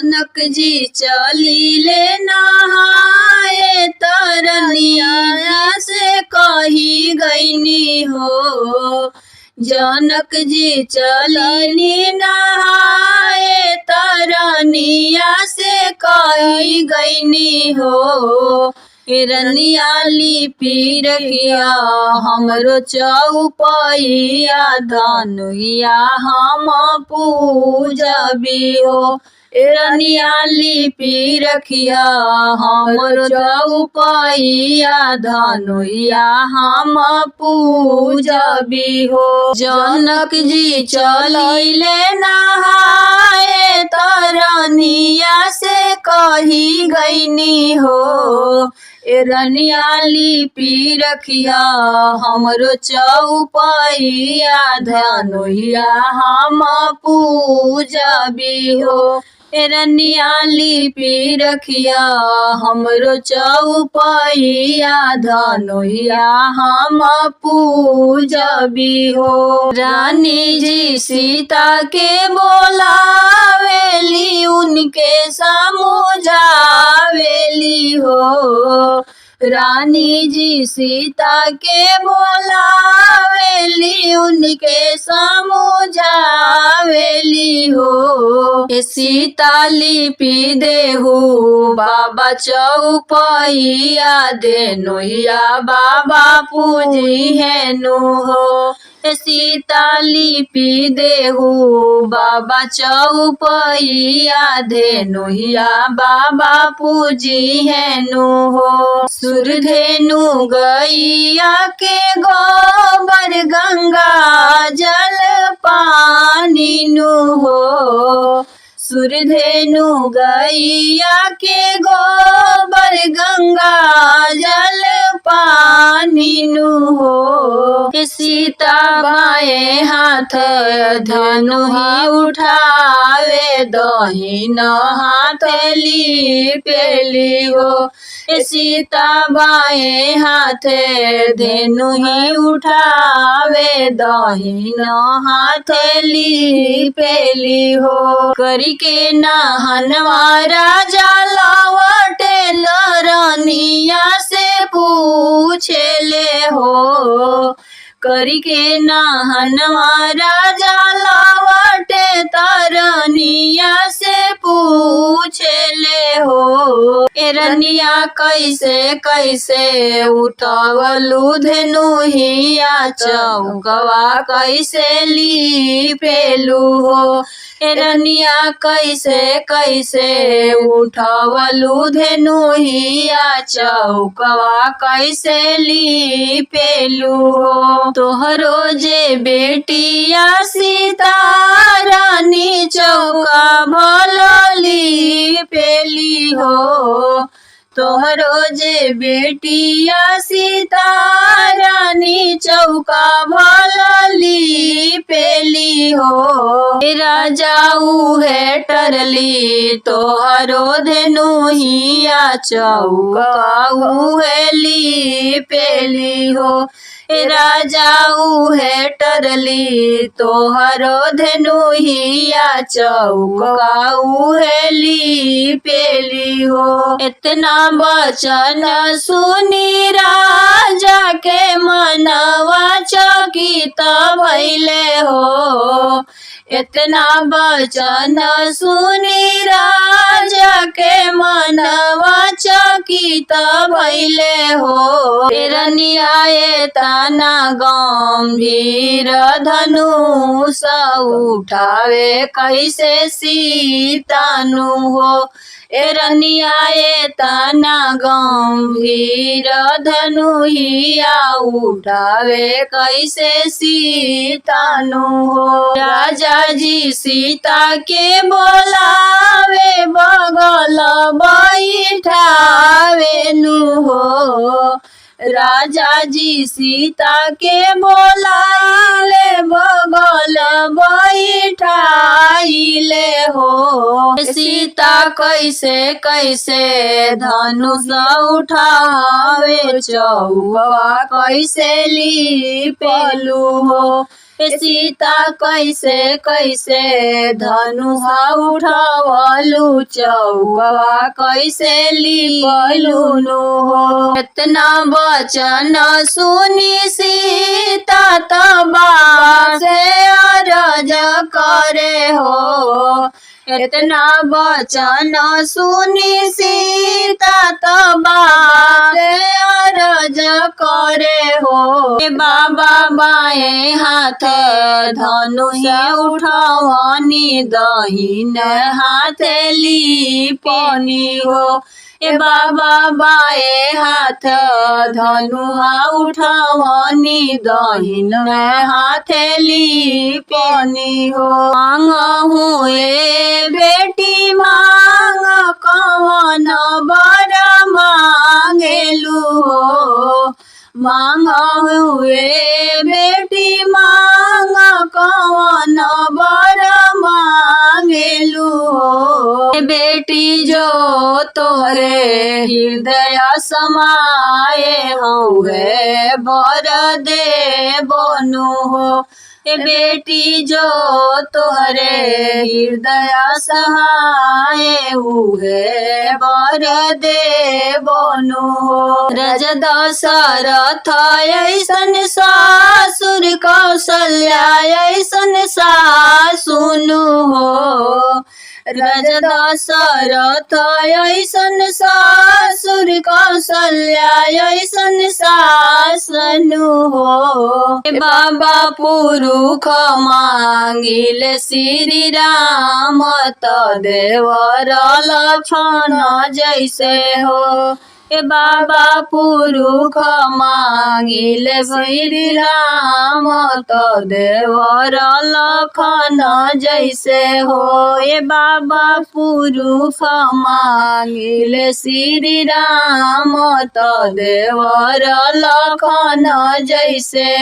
जनक जी चलीले नहाए तरनिया से कही गईनी हो। जनक जी चलीनी नहाए तरनिया से कही गईनी हो। हिरनिया लिपि रखिया हमरो चौपैया धनुया हम पूजबी हो। हिरनिया लिपि रखिया हमरो चौपैया धनुया हम पूजबी हो। जनक जी चलीले नहाए तरनिया से कही गईनी हो। हिरनिया लिपि रखिया हमरो चौपैया धनुया हम पूजबी हो। हिरनिया लिपि रखिया हमरो चौपैया धनुया हम पूजबी हो। रानी जी सीता के बोलावेली उनके समझावेली हो। रानी जी सीता के बोलावेली उनके समझावेली हो। सीता लिपि देहु बाबा चौपैया देनुया बाबा पूजी हेनु हो। सीता लिपि देहु बाबा चौपैया धेनुया बाबा पूजी हेनु हो। सुरधेनु गैया के गोबर गंगा जल पानी नु हो। सुरधेनु गैया के गोबर गंगा जल पानी नु हो। सीता बाएं हाथ धनु ही उठावे दहिन हाथ लिपेली हो। सीता बाएं हाथ धेनु ही उठावे दहिन हाथ लिपेली हो। करी के नहनवा राजा लवटे लरनिया से पूछेले हो। करी के नहनवा राजा लवटे तरनिया से पूछेले हो। हिरनिया कैसे कैसे उठवलू धेनुहिया चौकवा कैसे लिपेलू हो। हिरनिया कैसे कैसे उठवलू धेनुहिया चौकवा कैसे लिपेलू हो। तोहरो जे बेटिया सीता रानी चौका भलो लिपेली हो। तोहरो जे बेटिया सीता रानी चौका भलो लिपेली हो। राजाऊ है टरली तोहरो धेनुहिया चौका है लिपेली हो। राजाऊ है टरली तोहरो धेनुहिया चौकाऊ है लिपेली हो। इतना वचन सुनी राजा के मनवा चकित भइले हो। इतना वचन सुनी राजा के मनवा चकित भइले हो। हिरनिया तना गंभीर धनुष उठावे कैसे सीतानु हो। हिरनिया तना गंभीर धनुहिया उठावे कैसे सीतानु हो। राजा जी सीता के बोलावे बगल बैठावे नु हो। राजा जी सीता के बोलाले बगल बैठाइले हो। सीता कैसे कैसे धनुष उठावे चौवा कैसे लिपेलू हो। सीता कैसे कैसे धनुहा उठावलु चौकवा कैसे लिपलु नु हो। इतना वचन सुनी सीता तबा से अरज करे हो। इतना वचन सुनी सीता तबा से अरज करे हो। बाबा बाएं हाथ धनुष उठवनी दहिन हाथ लिपनी हो। बाबा बाएं हाथ धनुहा उठवनी दहिन हाथ लिपनी हो। मांग हुए बेटी मांग कवन बर मांगेलू हो। मांग हुए बेटी मांग कवन बर मांगेलू हो। बेटी जो तोहरे हृदय समाए हुए बर दे बोनु हो। बेटी जो तोहरे हृदय सहाय हुए बर दे बोनु हो। रज दशरथ ऐसन सासुर कौशल्या ऐसन सासुनु हो। रज दशरथ ऐसन सासुर कौशल्या ऐसन सासनु हो। बाबा पुरुष मांगिल श्री राम तदेवर लक्षण जैसे हो। बाबा पुरुष मांगिल श्री राम तदेवर लखन जैसे हो। बाबा पुरुष मांगिल श्री राम तदेवर लखन जैसे